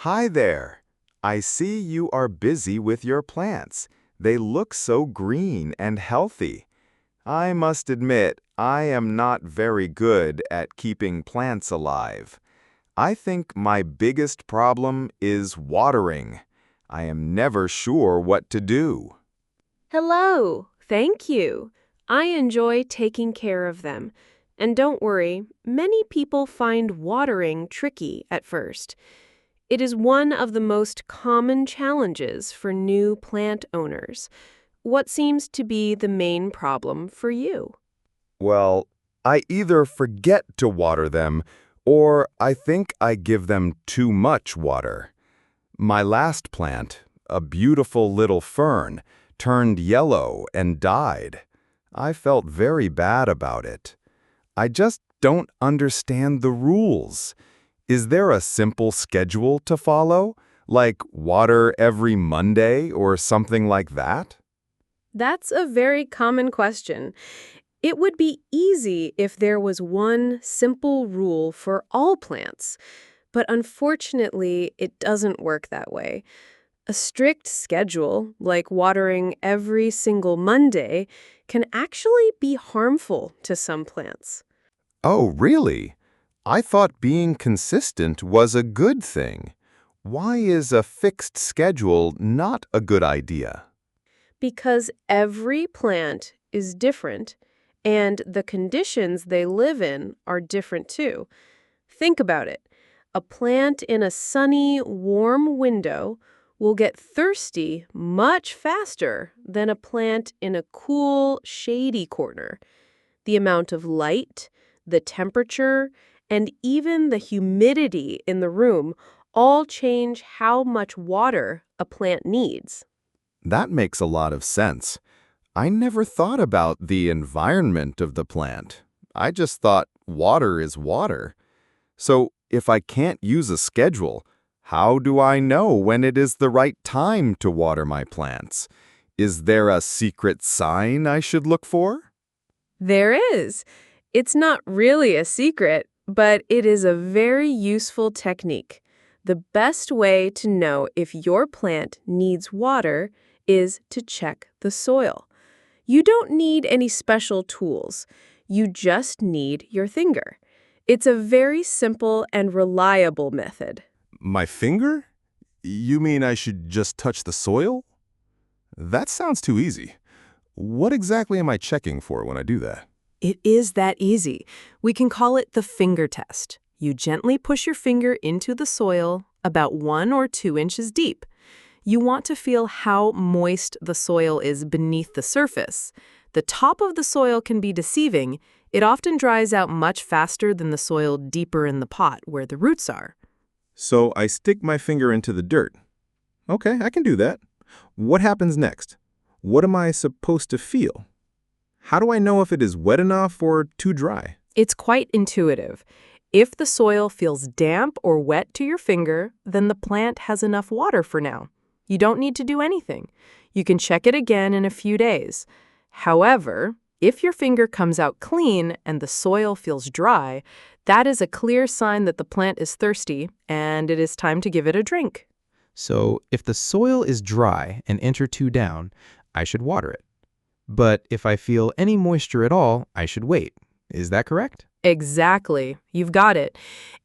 Hi there. I see you are busy with your plants. They look so green and healthy. I must admit, I am not very good at keeping plants alive. I think my biggest problem is watering. I am never sure what to do. Hello, thank you. I enjoy taking care of them. And don't worry, many people find watering tricky at first. It is one of the most common challenges for new plant owners. What seems to be the main problem for you? Well, I either forget to water them or I think I give them too much water. My last plant, a beautiful little fern, turned yellow and died. I felt very bad about it. I just don't understand the rules. Is there a simple schedule to follow, like water every Monday or something like that? That's a very common question. It would be easy if there was one simple rule for all plants, but unfortunately, it doesn't work that way. A strict schedule, like watering every single Monday, can actually be harmful to some plants. Oh, really? I thought being consistent was a good thing. Why is a fixed schedule not a good idea? Because every plant is different, and the conditions they live in are different too. Think about it. A plant in a sunny, warm window will get thirsty much faster than a plant in a cool, shady corner. The amount of light, the temperature, and even the humidity in the room all change how much water a plant needs. That makes a lot of sense. I never thought about the environment of the plant. I just thought water is water. So if I can't use a schedule, how do I know when it is the right time to water my plants? Is there a secret sign I should look for? There is. It's not really a secret, but it is a very useful technique. The best way to know if your plant needs water is to check the soil. You don't need any special tools. You just need your finger. It's a very simple and reliable method. My finger? You mean I should just touch the soil? That sounds too easy. What exactly am I checking for when I do that? It is that easy. We can call it the finger test. You gently push your finger into the soil about 1 or 2 inches deep. You want to feel how moist the soil is beneath the surface. The top of the soil can be deceiving. It often dries out much faster than the soil deeper in the pot where the roots are. So I stick my finger into the dirt. Okay, I can do that. What happens next? What am I supposed to feel? How do I know if it is wet enough or too dry? It's quite intuitive. If the soil feels damp or wet to your finger, then the plant has enough water for now. You don't need to do anything. You can check it again in a few days. However, if your finger comes out clean and the soil feels dry, that is a clear sign that the plant is thirsty and it is time to give it a drink. So if the soil is dry and enter 2 down, I should water it. But if I feel any moisture at all, I should wait. Is that correct? Exactly. You've got it.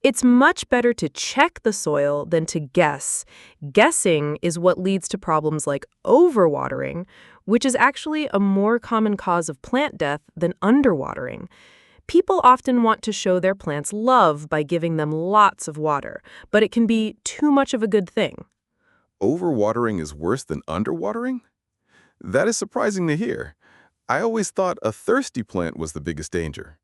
It's much better to check the soil than to guess. Guessing is what leads to problems like overwatering, which is actually a more common cause of plant death than underwatering. People often want to show their plants love by giving them lots of water, but it can be too much of a good thing. Overwatering is worse than underwatering? That is surprising to hear. I always thought a thirsty plant was the biggest danger.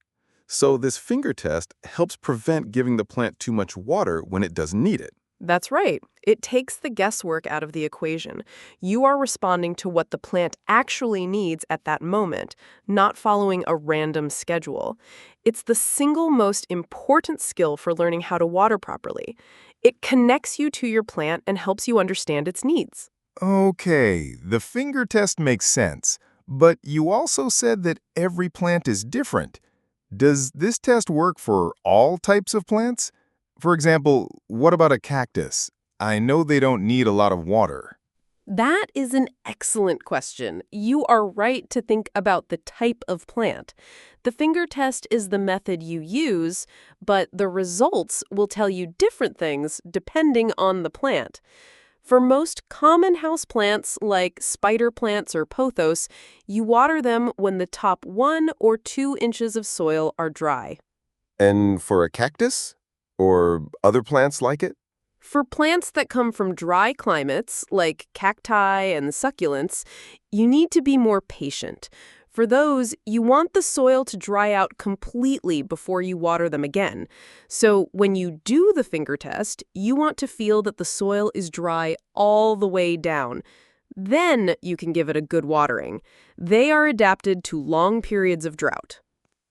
So this finger test helps prevent giving the plant too much water when it doesn't need it. That's right. It takes the guesswork out of the equation. You are responding to what the plant actually needs at that moment, not following a random schedule. It's the single most important skill for learning how to water properly. It connects you to your plant and helps you understand its needs. Okay, the finger test makes sense. But you also said that every plant is different. Does this test work for all types of plants? For example, what about a cactus? I know they don't need a lot of water? That is an excellent question. You are right to think about the type of plant. The finger test is the method you use, but the results will tell you different things depending on the plant. For most common houseplants like spider plants or pothos, you water them when the top 1 or 2 inches of soil are dry. And for a cactus? Or other plants like it? For plants that come from dry climates, like cacti and succulents, you need to be more patient. For those, you want the soil to dry out completely before you water them again. So when you do the finger test, you want to feel that the soil is dry all the way down. Then you can give it a good watering. They are adapted to long periods of drought.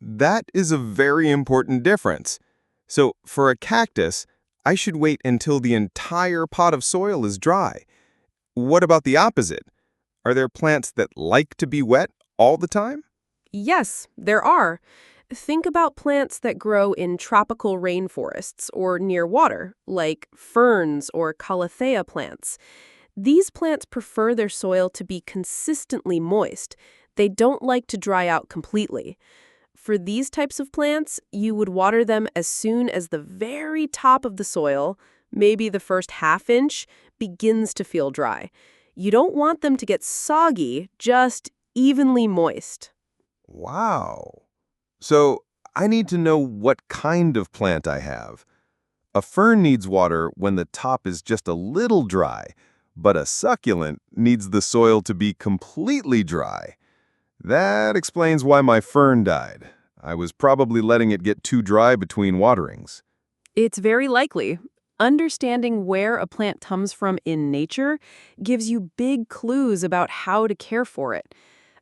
That is a very important difference. So for a cactus, I should wait until the entire pot of soil is dry. What about the opposite? Are there plants that like to be wet all the time? Yes, there are. Think about plants that grow in tropical rainforests or near water, like ferns or calathea plants. These plants prefer their soil to be consistently moist. They don't like to dry out completely. For these types of plants, you would water them as soon as the very top of the soil, maybe the first ½ inch, begins to feel dry. You don't want them to get soggy, just evenly moist. Wow. So I need to know what kind of plant I have. A fern needs water when the top is just a little dry, but a succulent needs the soil to be completely dry. That explains why my fern died. I was probably letting it get too dry between waterings. It's very likely. Understanding where a plant comes from in nature gives you big clues about how to care for it.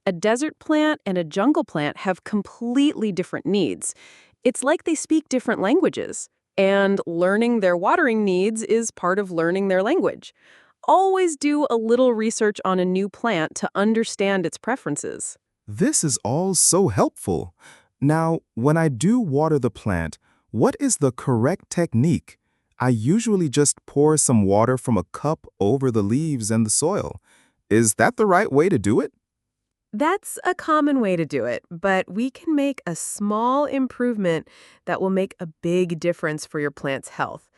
A desert plant and a jungle plant have completely different needs. It's like they speak different languages, and learning their watering needs is part of learning their language. Always do a little research on a new plant to understand its preferences. This is all so helpful. Now, when I do water the plant, what is the correct technique? I usually just pour some water from a cup over the leaves and the soil. Is that the right way to do it? That's a common way to do it, but we can make a small improvement that will make a big difference for your plant's health.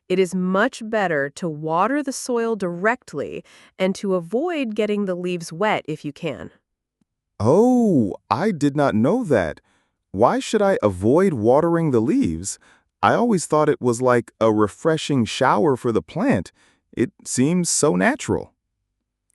It is much better to water the soil directly and to avoid getting the leaves wet if you can. Oh, I did not know that. Why should I avoid watering the leaves? I always thought it was like a refreshing shower for the plant. It seems so natural.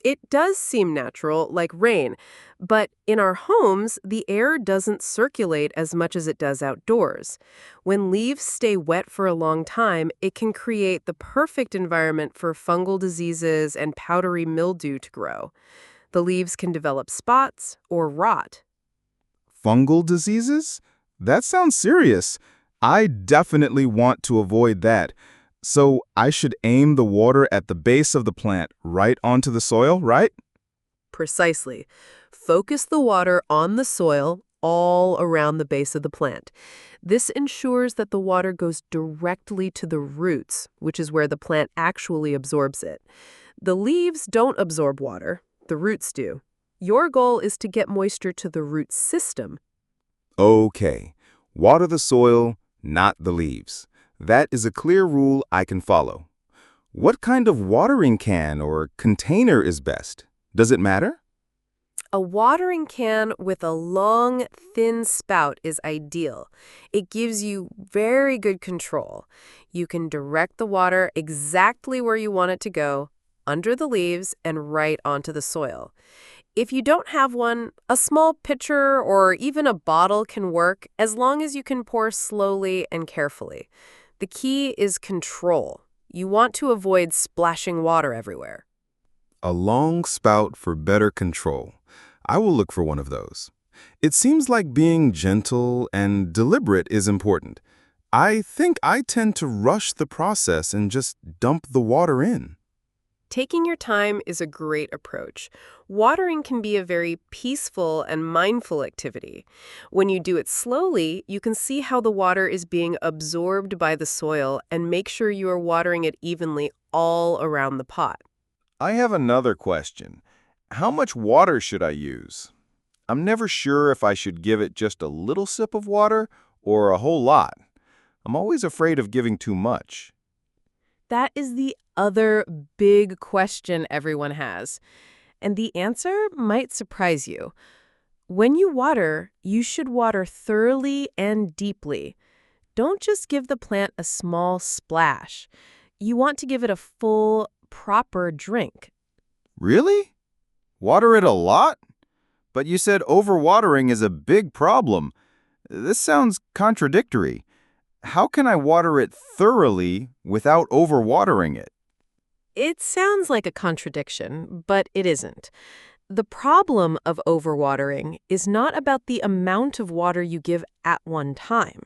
It does seem natural, like rain, but in our homes, the air doesn't circulate as much as it does outdoors. When leaves stay wet for a long time, it can create the perfect environment for fungal diseases and powdery mildew to grow. The leaves can develop spots or rot. Fungal diseases? That sounds serious. I definitely want to avoid that. So I should aim the water at the base of the plant right onto the soil, right? Precisely. Focus the water on the soil all around the base of the plant. This ensures that the water goes directly to the roots, which is where the plant actually absorbs it. The leaves don't absorb water, the roots do. Your goal is to get moisture to the root system. Okay. Water the soil, not the leaves. That is a clear rule I can follow. What kind of watering can or container is best? Does it matter? A watering can with a long, thin spout is ideal. It gives you very good control. You can direct the water exactly where you want it to go, under the leaves and right onto the soil. If you don't have one, a small pitcher or even a bottle can work as long as you can pour slowly and carefully. The key is control. You want to avoid splashing water everywhere. A long spout for better control. I will look for one of those. It seems like being gentle and deliberate is important. I think I tend to rush the process and just dump the water in. Taking your time is a great approach. Watering can be a very peaceful and mindful activity. When you do it slowly, you can see how the water is being absorbed by the soil and make sure you are watering it evenly all around the pot. I have another question. How much water should I use? I'm never sure if I should give it just a little sip of water or a whole lot. I'm always afraid of giving too much. That is the other big question everyone has. And the answer might surprise you. When you water, you should water thoroughly and deeply. Don't just give the plant a small splash. You want to give it a full, proper drink. Really? Water it a lot? But you said overwatering is a big problem. This sounds contradictory. How can I water it thoroughly without overwatering it? It sounds like a contradiction, but it isn't. The problem of overwatering is not about the amount of water you give at one time.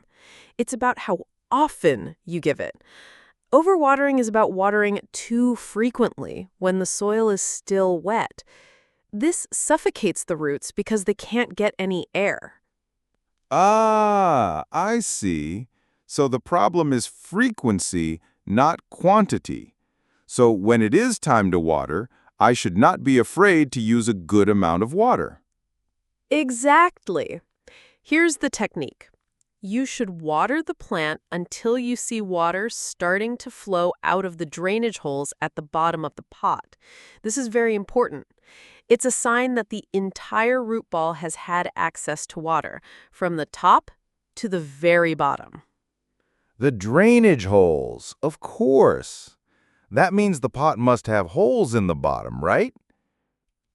It's about how often you give it. Overwatering is about watering too frequently when the soil is still wet. This suffocates the roots because they can't get any air. Ah, I see. So the problem is frequency, not quantity. So when it is time to water, I should not be afraid to use a good amount of water. Exactly. Here's the technique. You should water the plant until you see water starting to flow out of the drainage holes at the bottom of the pot. This is very important. It's a sign that the entire root ball has had access to water, from the top to the very bottom. The drainage holes, of course. That means the pot must have holes in the bottom, right?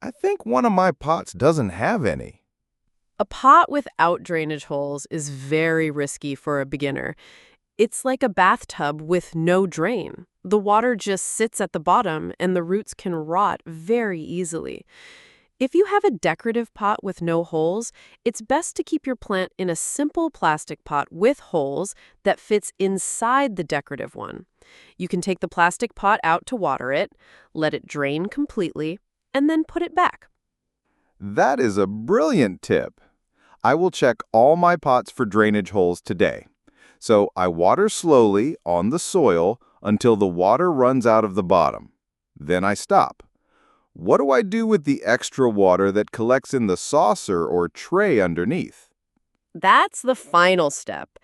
I think one of my pots doesn't have any. A pot without drainage holes is very risky for a beginner. It's like a bathtub with no drain. The water just sits at the bottom and the roots can rot very easily. If you have a decorative pot with no holes, it's best to keep your plant in a simple plastic pot with holes that fits inside the decorative one. You can take the plastic pot out to water it, let it drain completely, and then put it back. That is a brilliant tip. I will check all my pots for drainage holes today. So I water slowly on the soil until the water runs out of the bottom. Then I stop. What do I do with the extra water that collects in the saucer or tray underneath? That's the final step.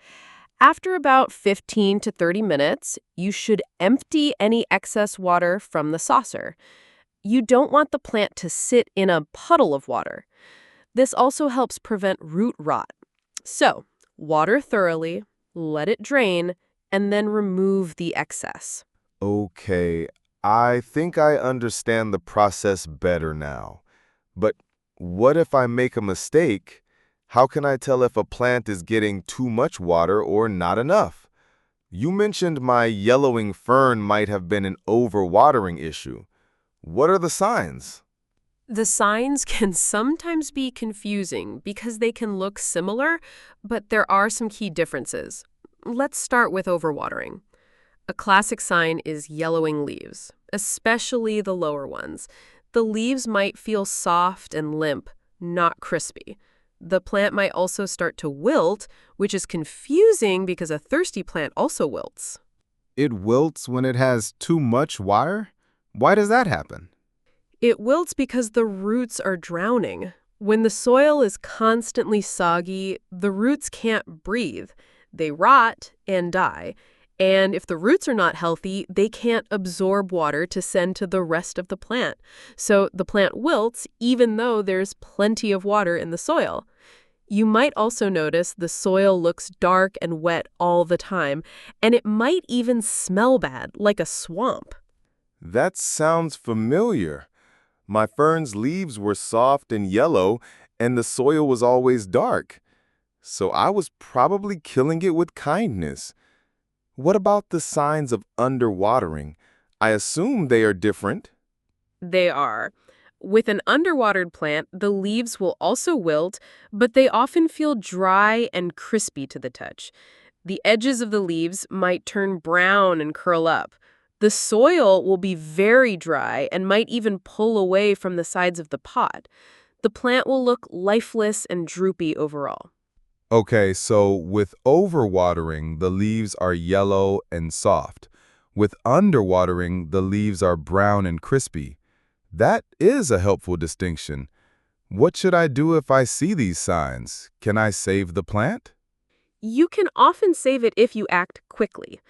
After about 15 to 30 minutes, you should empty any excess water from the saucer. You don't want the plant to sit in a puddle of water. This also helps prevent root rot. So, water thoroughly, let it drain, and then remove the excess. Okay, I think I understand the process better now. But what if I make a mistake? How can I tell if a plant is getting too much water or not enough? You mentioned my yellowing fern might have been an overwatering issue. What are the signs? The signs can sometimes be confusing because they can look similar, but there are some key differences. Let's start with overwatering. A classic sign is yellowing leaves, especially the lower ones. The leaves might feel soft and limp, not crispy. The plant might also start to wilt, which is confusing because a thirsty plant also wilts. It wilts when it has too much water? Why does that happen? It wilts because the roots are drowning. When the soil is constantly soggy, the roots can't breathe. They rot and die. And if the roots are not healthy, they can't absorb water to send to the rest of the plant. So the plant wilts even though there's plenty of water in the soil. You might also notice the soil looks dark and wet all the time, and it might even smell bad, like a swamp. That sounds familiar. My fern's leaves were soft and yellow, and the soil was always dark. So I was probably killing it with kindness. What about the signs of underwatering? I assume they are different. They are. With an underwatered plant, the leaves will also wilt, but they often feel dry and crispy to the touch. The edges of the leaves might turn brown and curl up. The soil will be very dry and might even pull away from the sides of the pot. The plant will look lifeless and droopy overall. Okay, so with overwatering, the leaves are yellow and soft. With underwatering, the leaves are brown and crispy. That is a helpful distinction. What should I do if I see these signs? Can I save the plant? You can often save it if you act quickly.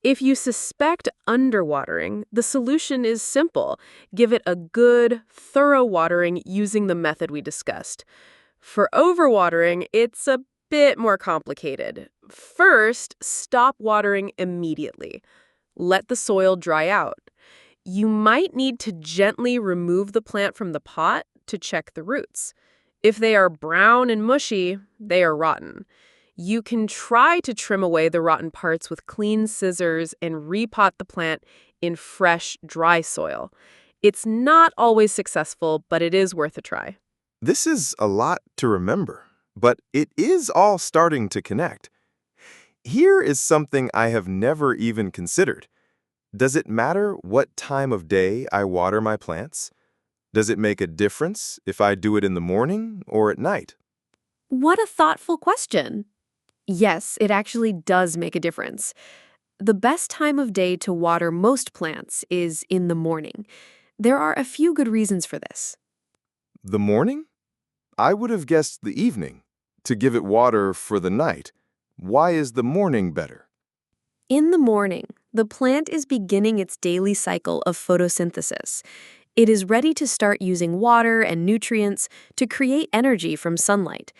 If you suspect underwatering, the solution is simple. Give it a good, thorough watering using the method we discussed. For overwatering, it's a bit more complicated. First, stop watering immediately. Let the soil dry out. You might need to gently remove the plant from the pot to check the roots. If they are brown and mushy, they are rotten. You can try to trim away the rotten parts with clean scissors and repot the plant in fresh, dry soil. It's not always successful, but it is worth a try. This is a lot to remember, but it is all starting to connect. Here is something I have never even considered. Does it matter what time of day I water my plants? Does it make a difference if I do it in the morning or at night? What a thoughtful question. Yes, it actually does make a difference. The best time of day to water most plants is in the morning. There are a few good reasons for this. The morning? I would have guessed the evening, to give it water for the night. Why is the morning better? In the morning, the plant is beginning its daily cycle of photosynthesis. It is ready to start using water and nutrients to create energy from sunlight.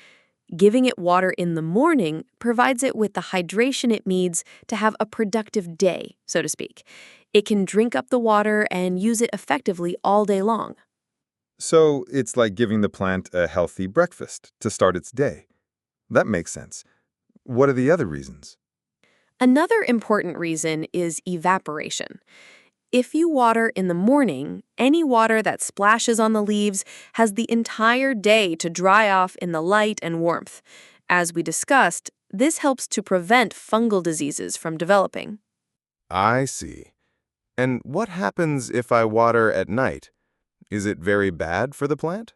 Giving it water in the morning provides it with the hydration it needs to have a productive day, so to speak. It can drink up the water and use it effectively all day long. So it's like giving the plant a healthy breakfast to start its day. That makes sense. What are the other reasons? Another important reason is evaporation. If you water in the morning, any water that splashes on the leaves has the entire day to dry off in the light and warmth. As we discussed, this helps to prevent fungal diseases from developing. I see. And what happens if I water at night? Is it very bad for the plant?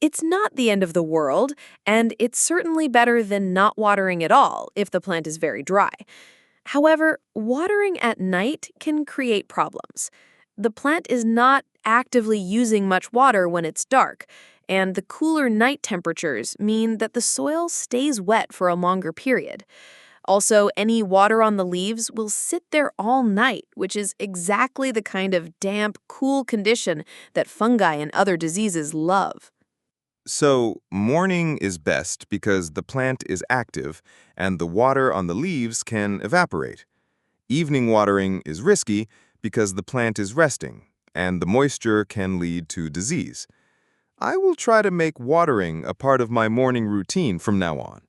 It's not the end of the world, and it's certainly better than not watering at all if the plant is very dry. However, watering at night can create problems. The plant is not actively using much water when it's dark, and the cooler night temperatures mean that the soil stays wet for a longer period. Also, any water on the leaves will sit there all night, which is exactly the kind of damp, cool condition that fungi and other diseases love. So, morning is best because the plant is active and the water on the leaves can evaporate. Evening watering is risky because the plant is resting and the moisture can lead to disease. I will try to make watering a part of my morning routine from now on.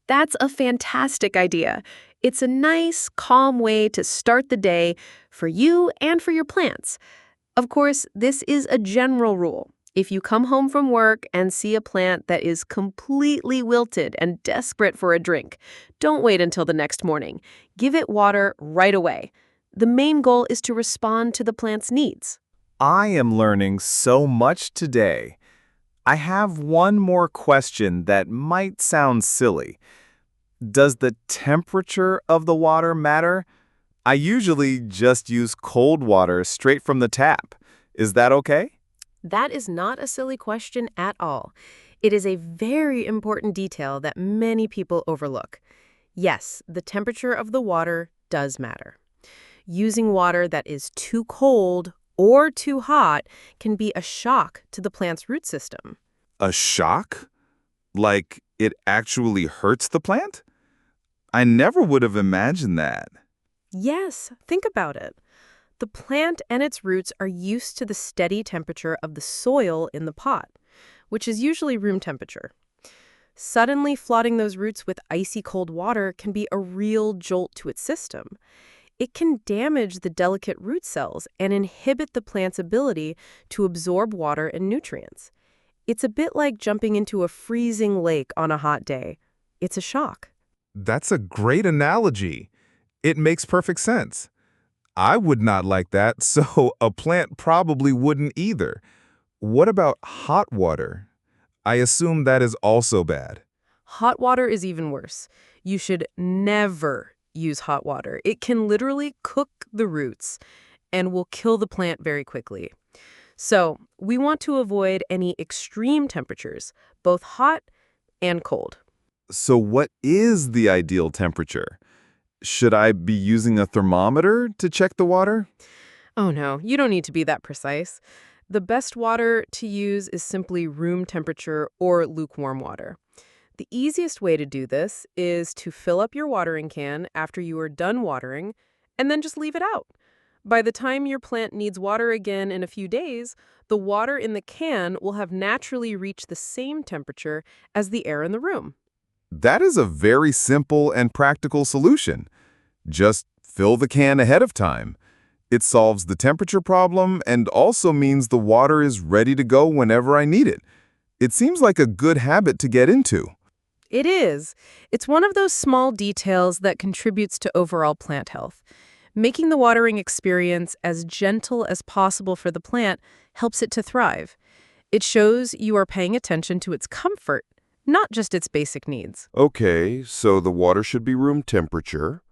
That's a fantastic idea. It's a nice, calm way to start the day for you and for your plants. Of course, this is a general rule. If you come home from work and see a plant that is completely wilted and desperate for a drink, don't wait until the next morning. Give it water right away. The main goal is to respond to the plant's needs. I am learning so much today. I have one more question that might sound silly. Does the temperature of the water matter? I usually just use cold water straight from the tap. Is that okay? That is not a silly question at all. It is a very important detail that many people overlook. Yes, the temperature of the water does matter. Using water that is too cold or too hot can be a shock to the plant's root system. A shock? Like it actually hurts the plant? I never would have imagined that. Yes, think about it. The plant and its roots are used to the steady temperature of the soil in the pot, which is usually room temperature. Suddenly flooding those roots with icy cold water can be a real jolt to its system. It can damage the delicate root cells and inhibit the plant's ability to absorb water and nutrients. It's a bit like jumping into a freezing lake on a hot day. It's a shock. That's a great analogy. It makes perfect sense. I would not like that, so a plant probably wouldn't either. What about hot water? I assume that is also bad. Hot water is even worse. You should never use hot water. It can literally cook the roots and will kill the plant very quickly. So we want to avoid any extreme temperatures, both hot and cold. So what is the ideal temperature? Should I be using a thermometer to check the water? Oh no, you don't need to be that precise. The best water to use is simply room temperature or lukewarm water. The easiest way to do this is to fill up your watering can after you are done watering and then just leave it out. By the time your plant needs water again in a few days, the water in the can will have naturally reached the same temperature as the air in the room. That is a very simple and practical solution. Just fill the can ahead of time. It solves the temperature problem and also means the water is ready to go whenever I need it. It seems like a good habit to get into. It is. It's one of those small details that contributes to overall plant health. Making the watering experience as gentle as possible for the plant helps it to thrive. It shows you are paying attention to its comfort, not just its basic needs. Okay, so the water should be room temperature.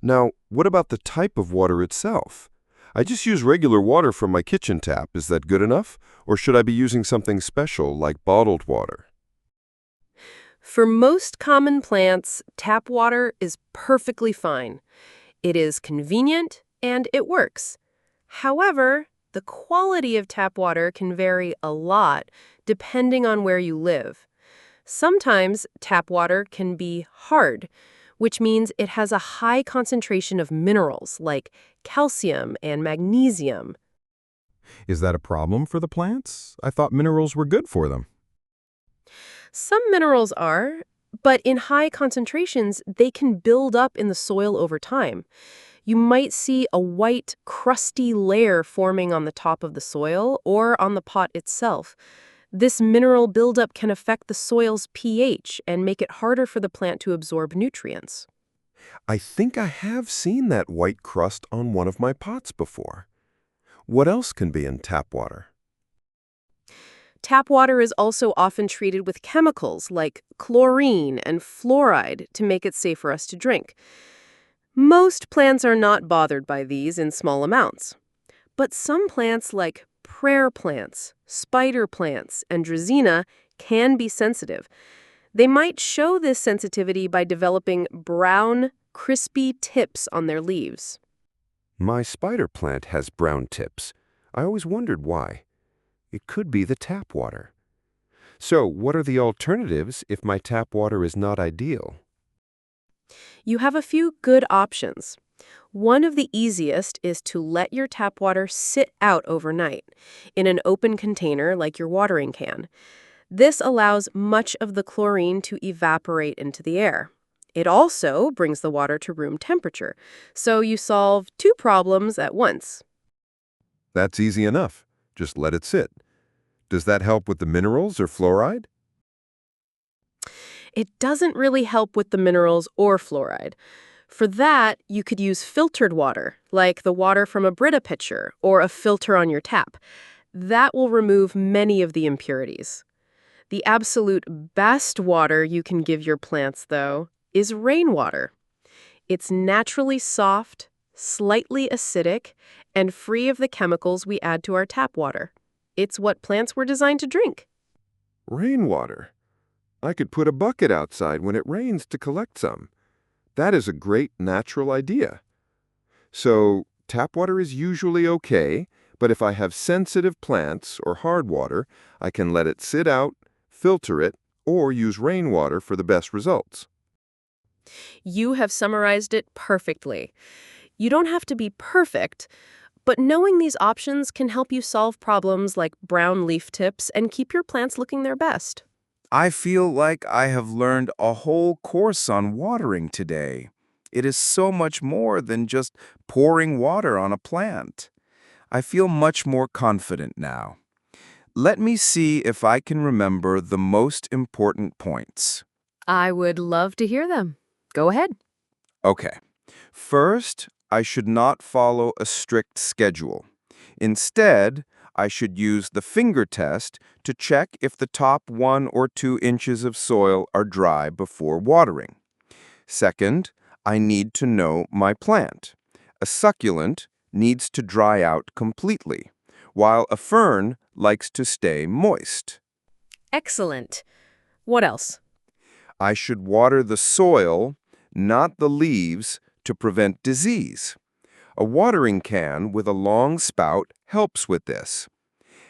Now, what about the type of water itself? I just use regular water from my kitchen tap. Is that good enough? Or should I be using something special like bottled water? For most common plants, tap water is perfectly fine. It is convenient and it works. However, the quality of tap water can vary a lot depending on where you live. Sometimes tap water can be hard, which means it has a high concentration of minerals like calcium and magnesium. Is that a problem for the plants? I thought minerals were good for them. Some minerals are, but in high concentrations, they can build up in the soil over time. You might see a white, crusty layer forming on the top of the soil or on the pot itself. This mineral buildup can affect the soil's pH and make it harder for the plant to absorb nutrients. I think I have seen that white crust on one of my pots before. What else can be in tap water? Tap water is also often treated with chemicals like chlorine and fluoride to make it safe for us to drink. Most plants are not bothered by these in small amounts. But some plants like prayer plants, spider plants, and Dracaena can be sensitive. They might show this sensitivity by developing brown, crispy tips on their leaves. My spider plant has brown tips. I always wondered why. It could be the tap water. So, what are the alternatives if my tap water is not ideal? You have a few good options. One of the easiest is to let your tap water sit out overnight in an open container like your watering can. This allows much of the chlorine to evaporate into the air. It also brings the water to room temperature, so you solve two problems at once. That's easy enough. Just let it sit. Does that help with the minerals or fluoride? It doesn't really help with the minerals or fluoride. For that, you could use filtered water, like the water from a Brita pitcher or a filter on your tap. That will remove many of the impurities. The absolute best water you can give your plants, though, is rainwater. It's naturally soft, slightly acidic, and free of the chemicals we add to our tap water. It's what plants were designed to drink. Rainwater. I could put a bucket outside when it rains to collect some. That is a great natural idea. So, tap water is usually okay, but if I have sensitive plants or hard water, I can let it sit out, filter it, or use rainwater for the best results. You have summarized it perfectly. You don't have to be perfect, but knowing these options can help you solve problems like brown leaf tips and keep your plants looking their best. I feel like I have learned a whole course on watering today. It is so much more than just pouring water on a plant. I feel much more confident now. Let me see if I can remember the most important points. I would love to hear them. Go ahead. Okay. First, I should not follow a strict schedule. Instead, I should use the finger test to check if the top 1 or 2 inches of soil are dry before watering. Second, I need to know my plant. A succulent needs to dry out completely, while a fern likes to stay moist. Excellent. What else? I should water the soil, not the leaves, to prevent disease. A watering can with a long spout helps with this.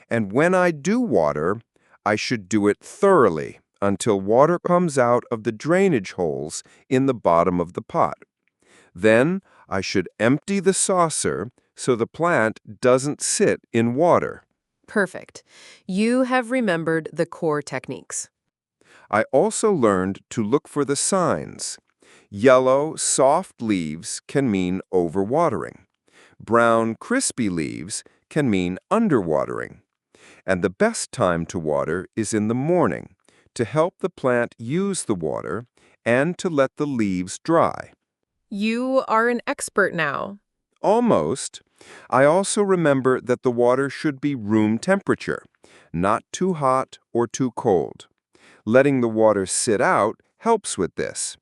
And when I do water, I should do it thoroughly until water comes out of the drainage holes in the bottom of the pot. Then I should empty the saucer so the plant doesn't sit in water. Perfect. You have remembered the core techniques. I also learned to look for the signs. Yellow, soft leaves can mean overwatering. Brown, crispy leaves can mean underwatering. And the best time to water is in the morning, to help the plant use the water and to let the leaves dry. You are an expert now. Almost. I also remember that the water should be room temperature, not too hot or too cold. Letting the water sit out helps with this.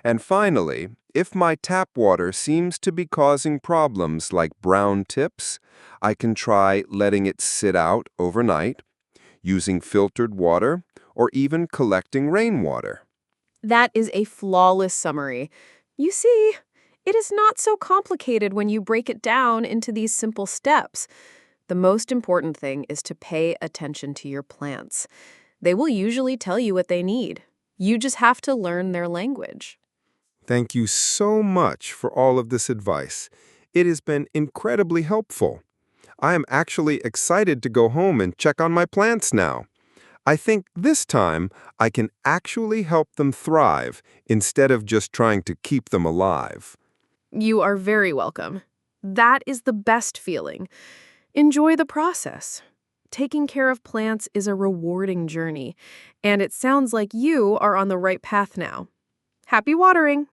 And finally, if my tap water seems to be causing problems like brown tips, I can try letting it sit out overnight, using filtered water, or even collecting rainwater. That is a flawless summary. You see, it is not so complicated when you break it down into these simple steps. The most important thing is to pay attention to your plants. They will usually tell you what they need. You just have to learn their language. Thank you so much for all of this advice. It has been incredibly helpful. I am actually excited to go home and check on my plants now. I think this time I can actually help them thrive instead of just trying to keep them alive. You are very welcome. That is the best feeling. Enjoy the process. Taking care of plants is a rewarding journey, and it sounds like you are on the right path now. Happy watering!